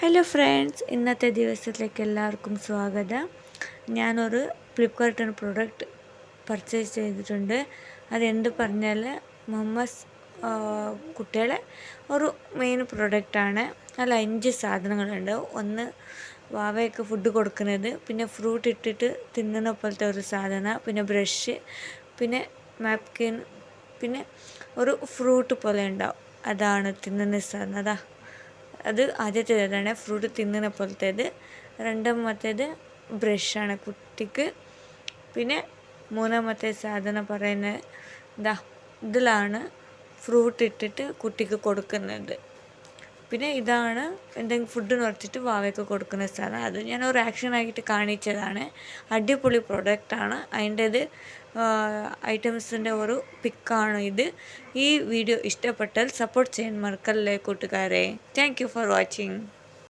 Hello friends, ഇന്നത്തെ ദിവസത്തിലേക്ക് എല്ലാവർക്കും സ്വാഗതം. ഞാനൊരു ഫ്ലിപ്കാർട്ടിന് പ്രൊഡക്റ്റ് പർച്ചേസ് ചെയ്തിട്ടുണ്ട്. അതെന്ത് പറഞ്ഞാൽ മമ്മസ് കുട്ടികളെ ഒരു മെയിൻ പ്രൊഡക്റ്റാണ്. അതിൽ 5 സാധനങ്ങളുണ്ട്. ഒന്ന് വാവയ്ക്ക് ഫുഡ് കൊടുക്കുന്നത്, പിന്നെ ഫ്രൂട്ട് ഇട്ടിട്ട് തിന്നുന്ന പോലത്തെ ഒരു സാധനം, പിന്നെ ബ്രഷ്, പിന്നെ നാപ്കിൻ, പിന്നെ ഒരു ഫ്രൂട്ട് പോലെ ഉണ്ടാവും, അതാണ് തിന്നുന്ന സാധനം. അത് ആദ്യത്തേതാണ് ഫ്രൂട്ട് തിന്നുന്ന പോലത്തേത്. രണ്ടാമത്തേത് ബ്രഷാണ് കുട്ടിക്ക്. പിന്നെ മൂന്നാമത്തെ സാധനം പറയുന്നത് ഇതിലാണ് ഫ്രൂട്ട് ഇട്ടിട്ട് കുട്ടിക്ക് കൊടുക്കുന്നത്. പിന്നെ ഇതാണ് എന്തെങ്കിലും ഫുഡ് നിറച്ചിട്ട് വാവയ്ക്ക് കൊടുക്കുന്ന സാധനം. അത് ഞാൻ ഒരു ആക്ഷനായിട്ട് കാണിച്ചതാണ്. അടിപൊളി പ്രൊഡക്റ്റാണ്. അതിൻ്റേത് ഐറ്റംസിൻ്റെ ഒരു പിക്കാണ് ഇത്. ഈ വീഡിയോ ഇഷ്ടപ്പെട്ടാൽ സപ്പോർട്ട് ചെയ്യാൻ മറക്കല്ലേ കൂട്ടുകാരെ. Thank you for watching.